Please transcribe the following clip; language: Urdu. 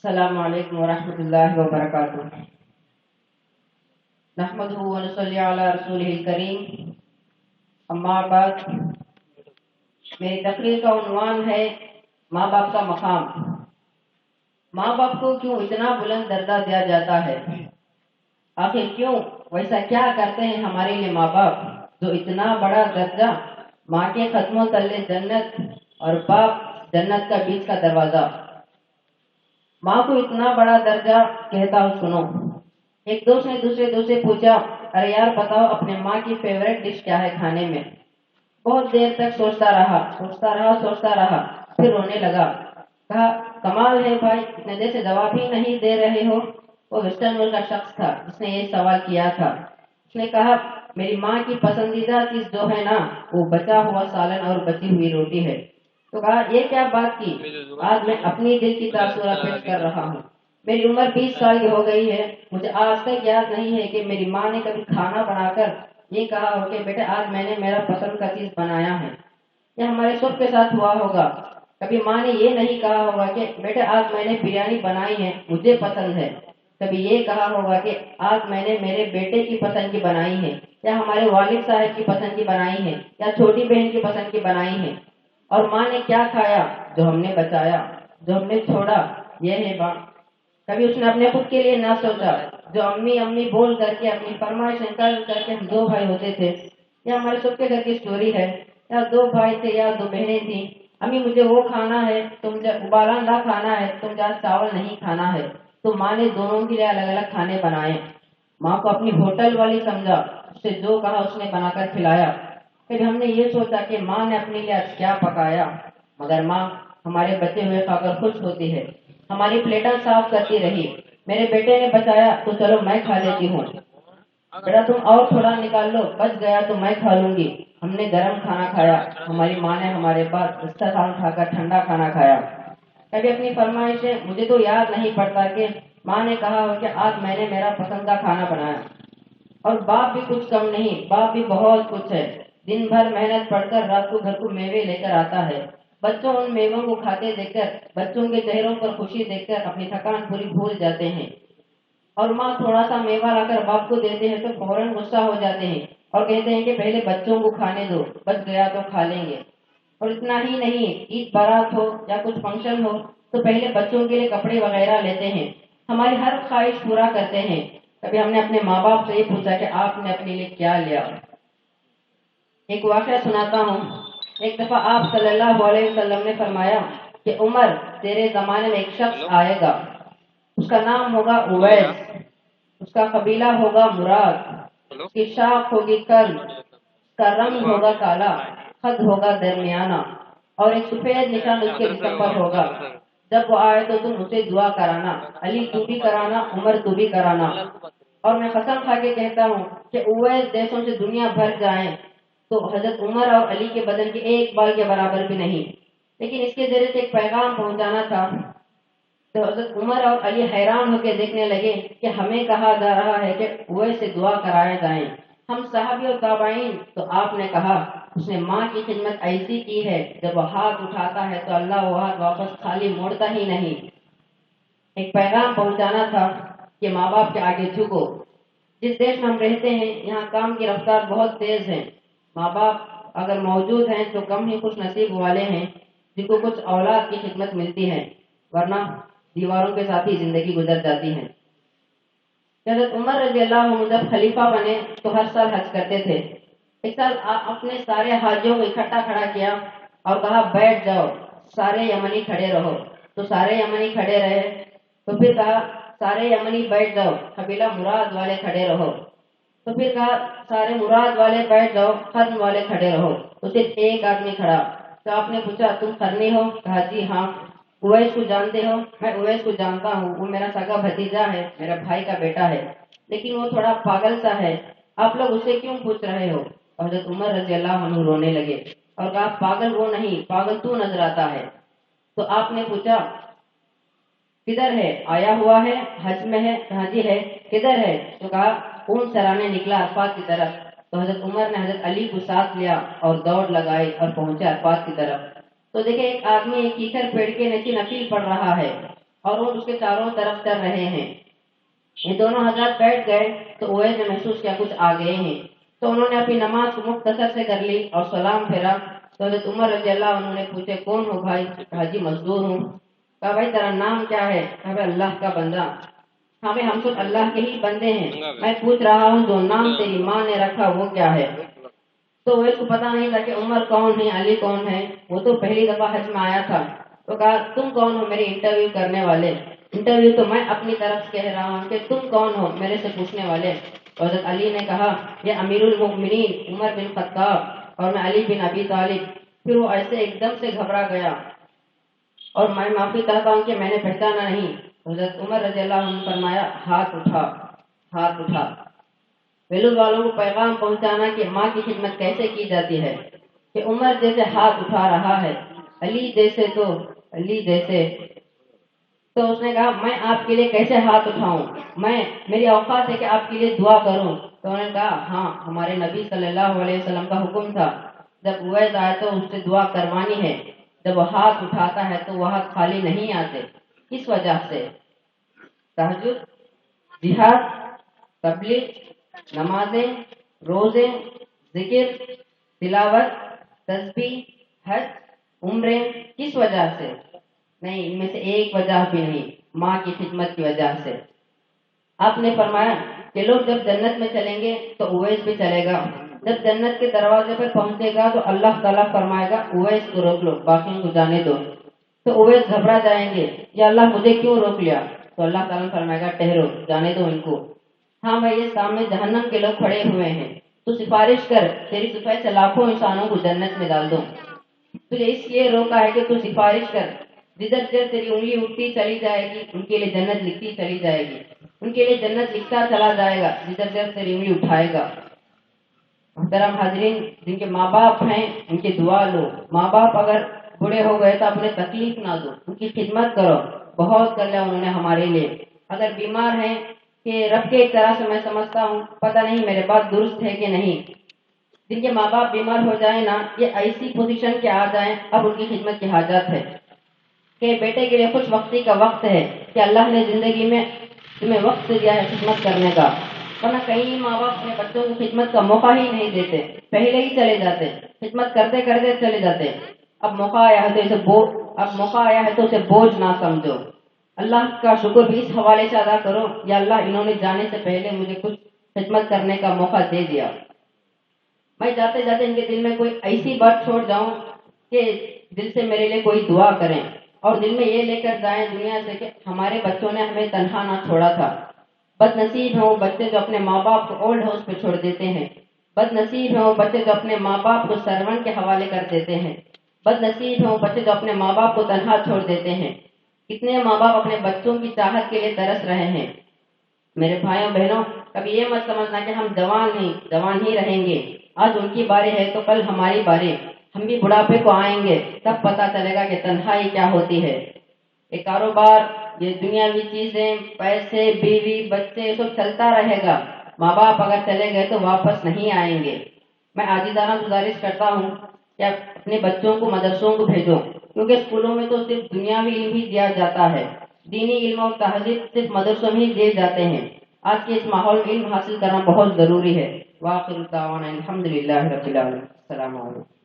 السلام علیکم ورحمۃ اللہ وبرکاتہ۔ نحمده ونصلی علی رسولہ الکریم، اما بعد۔ میری تقریر کا عنوان ہے ماں باپ کا مقام۔ ماں باپ کو کیوں اتنا بلند درجہ دیا جاتا ہے؟ آخر کیوں ویسا کیا کرتے ہیں ہمارے لیے ماں باپ جو اتنا بڑا درجہ؟ ماں کے قدموں تلے جنت اور باپ جنت کا بیچ کا دروازہ۔ ماں کو اتنا بڑا درجہ کہتا ہوں سنو۔ ایک دوست نے دوسرے سے پوچھا، ارے یار بتاؤ اپنے ماں کی فیوریٹ ڈش کیا ہے کھانے میں؟ بہت دیر تک سوچتا رہا، پھر رونے لگا۔ کہا کمال ہے بھائی، اتنے دیر سے جواب ہی نہیں دے رہے ہو۔ وہ ویسٹرن ورلڈ کا شخص تھا جس نے یہ سوال کیا تھا۔ اس نے کہا میری ماں کی پسندیدہ چیز جو ہے نا وہ بچا ہوا سالن اور بچی ہوئی روٹی ہے۔ تو کہا یہ کیا بات کی؟ آج میں اپنی دل کی تاثرات پیش کر رہا ہوں۔ میری عمر 20 سال کی ہو گئی ہے، مجھے آج تک یاد نہیں ہے کہ میری ماں نے کبھی کھانا بنا کر یہ کہا ہو کہ بیٹے آج میں نے میرا پسند کا چیز بنایا ہے۔ یہ ہمارے سب کے ساتھ ہوا ہوگا۔ کبھی ماں نے یہ نہیں کہا ہوگا کہ بیٹے آج میں نے بریانی بنائی ہے، مجھے پسند ہے۔ کبھی یہ کہا ہوگا کہ آج میں نے میرے بیٹے کی پسند کی بنائی ہے، یا ہمارے والد صاحب کی پسند کی بنائی ہے، یا چھوٹی بہن کی پسند کی بنائی ہے۔ اور ماں نے کیا کھایا؟ جو ہم نے بچایا، جو ہم نے چھوڑا، یہ ہے ماں۔ کبھی اس نے اپنے خود کے لیے نہ سوچا، جو امی امی بول کر کے اپنی فرمائش نکال کر کے ہم 2 بھائی ہوتے تھے۔ یہ ہمارے سب کے گھر کی سٹوری ہے۔ یا 2 بھائی تھے یا 2 بہنیں تھیں۔ امی مجھے وہ کھانا ہے تو مجھے ابالا انڈا کھانا ہے، تو مجھے آج چاول نہیں کھانا ہے، تو ماں نے دونوں کے لیے الگ الگ کھانے بنائے۔ ماں کو اپنی ہوٹل والی سمجھا، اس سے جو کہا اس نے بنا کر کھلایا۔ پھر ہم نے یہ سوچا کہ ماں نے اپنے لیے آج کیا پکایا، مگر ماں ہمارے بچے ہوئے کھا کر خوش ہوتی ہے، ہماری پلیٹیں صاف کرتی رہی۔ میرے بیٹے نے بچایا تو چلو میں کھا لیتی ہوں، بیٹا تم اور تھوڑا نکال لو، بچ گیا تو میں کھا لوں گی۔ ہم نے گرم کھانا کھایا، ہماری ماں نے ہمارے پاس دسترخوان کھا کر ٹھنڈا کھانا کھایا۔ کبھی اپنی فرمائشیں مجھے تو یاد نہیں پڑتا کہ ماں نے کہا ہو کہ آج میں نے میرا پسند کا کھانا بنایا۔ اور باپ بھی کچھ کم نہیں، باپ بھی بہت کچھ ہے۔ دن بھر محنت پڑھ کر رات کو گھر کو میوے لے کر آتا ہے۔ بچوں ان میووں کو کھاتے دیکھ کر، بچوں کے چہروں پر خوشی دیکھ کر اپنی تھکان پوری بھول جاتے ہیں۔ اور ماں تھوڑا سا میوہ لا کر باپ کو دیتے ہیں تو فوراً غصہ ہو جاتے ہیں اور کہتے ہیں کہ پہلے بچوں کو کھانے دو، بچ گیا تو کھا لیں گے۔ اور اتنا ہی نہیں، عید بارات ہو یا کچھ فنکشن ہو تو پہلے بچوں کے لیے کپڑے وغیرہ لیتے ہیں، ہماری ہر خواہش پورا کرتے ہیں۔ کبھی ہم نے اپنے ماں باپ سے یہ پوچھا کہ آپ نے اپنے لیے کیا لیا؟ ایک واقعہ سناتا ہوں۔ ایک دفعہ آپ صلی اللہ علیہ وسلم نے فرمایا کہ عمر تیرے زمانے میں ایک شخص آئے گا، اس کا نام ہوگا اویس، اس کا قبیلہ ہوگا مراد، اس کی شاخ ہوگی کرم، اس کا رنگ ہوگا کالا، قد ہوگا درمیانہ، اور ایک سفید نشان اس کے جسم پر ہوگا۔ جب وہ آئے تو تم اسے دعا کرانا، علی تو بھی کرانا، عمر تو بھی کرانا۔ اور میں قسم کھا کے کہتا ہوں کہ اویس دیشوں سے دنیا بھر جائیں تو حضرت عمر اور علی کے بدن کے ایک بال کے برابر بھی نہیں۔ لیکن اس کے ذریعے سے ایک پیغام پہنچانا تھا تو حضرت عمر اور علی حیران ہو کے دیکھنے لگے کہ ہمیں کہا جا رہا ہے کہ اویس سے دعا کرائے جائیں، ہم صحابی اور تابعین، تو آپ نے کہا اس نے ماں کی خدمت ایسی کی ہے جب وہ ہاتھ اٹھاتا ہے تو اللہ وہ ہاتھ واپس خالی موڑتا ہی نہیں۔ ایک پیغام پہنچانا تھا کہ ماں باپ کے آگے جھکو۔ جس دیش میں ہم رہتے ہیں یہاں کام کی رفتار بہت تیز ہے۔ ماں باپ اگر موجود ہیں تو کم ہی خوش نصیب والے ہیں جن کو کچھ اولاد کی خدمت ملتی ہے، ورنہ دیواروں کے ساتھ ہی زندگی گزر جاتی ہے۔ حضرت عمر رضی اللہ عنہ جب خلیفہ بنے تو ہر سال حج کرتے تھے۔ ایک سال اپنے سارے حاجیوں کو اکٹھا کھڑا کیا اور کہا بیٹھ جاؤ، سارے یمنی کھڑے رہو، تو سارے یمنی کھڑے رہے۔ تو پھر کہا سارے یمنی بیٹھ جاؤ، قبیلہ مراد والے کھڑے رہو۔ تو پھر کہا سارے مراد والے بیٹھ جاؤ، قرن والے کھڑے رہو۔ تو صرف ایک آدمی کھڑا۔ تو آپ نے پوچھا تم قرنی ہو؟ کہا جی ہاں۔ اویس کو جانتے ہو؟ میں اویس کو جانتا ہوں، وہ میرا سگا بھتیجا ہے، میرا بھائی کا بیٹا ہے، لیکن وہ تھوڑا پاگل سا ہے، آپ لوگ اسے کیوں پوچھ رہے ہو؟ حضرت عمر رضی اللہ عنہ رونے لگے اور کہا پاگل وہ نہیں، پاگل تو نظر آتا ہے۔ تو آپ نے پوچھا کدھر ہے؟ آیا ہوا ہے، حج میں ہے؟ کہا جی ہے۔ کدھر ہے؟ تو کہا اون سرانے نکلا عرفات کی طرف۔ تو حضرت عمر نے حضرت علی کو ساتھ لیا اور دوڑ لگائی اور پہنچے عرفات کی طرف۔ تو دیکھیں ایک آدمی ایک کیکر پیڑ کے نیچے نفل پڑھ رہا ہے اور وہ اس کے چاروں طرف چل رہے ہیں۔ یہ دونوں حضرات بیٹھ گئے تو اویس نے محسوس کیا کچھ آ گئے ہیں، تو انہوں نے اپنی نماز کو مختصر سے کر لی اور سلام پھیرا تو حضرت عمر رضی اللہ عنہ نے پوچھے کون ہو بھائی؟ حاجی مزدور ہوں۔ کہا بھائی تیرا نام کیا ہے؟ کہا بھائی اللہ کا بندہ۔ ہاں بھائی ہم سب اللہ کے ہی بندے ہیں، میں پوچھ رہا ہوں جو نام تیری ماں نے رکھا وہ کیا ہے؟ تو وہ اس کو پتا نہیں تھا کہ عمر کون ہے، علی کون ہے، وہ تو پہلی دفعہ حج میں آیا تھا۔ تو کہا تم کون ہو میری انٹرویو کرنے والے؟ انٹرویو تو میں اپنی طرف سے کہہ رہا ہوں کہ تم کون ہو میرے سے پوچھنے والے؟ تو حضرت علی نے کہا یہ امیر المؤمنین عمر بن خطاب اور میں علی بن ابی طالب۔ پھر وہ ایسے ایک دم سے گھبرا گیا اور میں معافی چاہتا ہوں کہ میں نے پہچانا نہیں۔ حضرت عمر رضی اللہ عنہ نے فرمایا ہاتھ اٹھا، ہاتھ اٹھا۔ بیلول والوں کو پیغام پہنچانا کہ ماں کی خدمت کیسے کی جاتی ہے، کہ عمر جیسے ہاتھ اٹھا رہا ہے، علی جیسے تو علی جیسے۔ تو اس نے کہا میں آپ کے لیے کیسے ہاتھ اٹھاؤں، میری اوقات ہے کہ آپ کے لیے دعا کروں۔ تو انہوں نے کہا ہاں ہمارے نبی صلی اللہ علیہ وسلم کا حکم تھا جب اویس آئے تو اس سے دعا کروانی ہے، جب وہ ہاتھ اٹھاتا ہے تو وہ ہاتھ خالی نہیں آتے۔ کس وجہ سے؟ تہجد، جہاد، تبلیغ، نمازیں، روزے، ذکر، تلاوت، تسبیح، حج، عمرے، کس وجہ سے؟ نہیں ان میں سے ایک وجہ بھی نہیں، ماں کی خدمت کی وجہ سے۔ آپ نے فرمایا کہ لوگ جب جنت میں چلیں گے تو اویس بھی چلے گا، جب جنت کے دروازے پر پہنچے گا تو اللہ تعالیٰ فرمائے گا اویس کو روک لو باقیوں کو جانے دو۔ تو اویس گھبرا جائیں گے یا اللہ مجھے کیوں روک لیا؟ تو اللہ تعالیٰ فرمائے گا ٹھہرو جانے دو ان کو۔ ہاں بھائی یہ سامنے جہنم کے لوگ کھڑے ہوئے ہیں، تو سفارش کر تیری صفائی سے لاکھوں انسانوں کو جنت میں ڈال دو۔ تجھے اس لیے روکا ہے کہ تو سفارش کر، جدھر سے تیری انگلی اٹھتی چلی جائے گی ان کے لیے جنت لکھتی چلی جائے گی، ان کے لیے جنت لکھتا چلا جائے گا جدھر سے تیری انگلی اٹھائے گا۔ محترم حاضرین، جن کے ماں باپ ہیں ان کی دعا لو، ماں باپ اگر بوڑھے ہو گئے تو اپنے تکلیف نہ دو، ان کی خدمت کرو، بہت کر لیا انہوں نے ہمارے لیے۔ اگر بیمار ہیں کہ رب کے ایک طرح سے میں سمجھتا ہوں، پتہ نہیں میرے بات درست ہے کہ نہیں، جن کے ماں باپ بیمار ہو جائیں نا یہ ایسی پوزیشن کے آ جائیں اب ان کی خدمت کی حاجت ہے کہ بیٹے کے لیے خوش وقتی کا وقت ہے کہ اللہ نے زندگی میں تمہیں وقت دیا ہے خدمت کرنے کا، ورنہ کئی ماں باپ اپنے بچوں کو خدمت کا موقع ہی نہیں دیتے، پہلے ہی چلے جاتے، خدمت کرتے کرتے چلے جاتے۔ اب موقع آیا ہے تو اسے بوجھ نہ سمجھو، اللہ کا شکر بھی اس حوالے سے ادا کرو یا اللہ انہوں نے جانے سے پہلے مجھے کچھ خدمت کرنے کا موقع دے دیا۔ میں جاتے جاتے ان کے دل میں کوئی ایسی بات چھوڑ جاؤں کہ دل سے میرے لیے کوئی دعا کریں اور دل میں یہ لے کر جائیں دنیا سے کہ ہمارے بچوں نے ہمیں تنہا نہ چھوڑا تھا۔ بد نصیب ہیں وہ بچے جو اپنے ماں باپ کو اولڈ ہاؤس پہ چھوڑ دیتے ہیں، بد نصیب ہیں وہ بچے جو اپنے ماں باپ کو سرون کے حوالے کر دیتے ہیں، بد نصیب ہیں وہ بچے جو اپنے ماں باپ کو تنہا چھوڑ دیتے ہیں۔ کتنے ماں باپ اپنے بچوں کی چاہت کے لیے ترس رہے ہیں۔ میرے بھائیوں بہنوں، کبھی یہ مت سمجھنا کہ ہم جوان ہی رہیں گے، آج ان کی باری ہے تو کل ہماری باری، ہم بھی بڑھاپے کو آئیں گے تب پتہ چلے گا کہ تنہائی کیا ہوتی ہے۔ یہ کاروبار، یہ دنیاوی چیزیں، پیسے، بیوی، بچے، یہ سب چلتا رہے گا، ماں باپ اگر چلے گئے تو واپس نہیں آئیں گے۔ میں عاجزانہ گزارش کرتا ہوں کہ آپ اپنے بچوں کو مدرسوں کو بھیجو، کیونکہ اسکولوں میں تو صرف دنیاوی علم ہی دیا جاتا ہے، دینی علم اور تہذیب صرف مدرسوں میں ہی دیے جاتے ہیں۔ آج کے اس ماحول میں علم حاصل کرنا بہت ضروری ہے۔ وآخر دعوانا الحمدللہ رب العالمین۔ السلام علیکم۔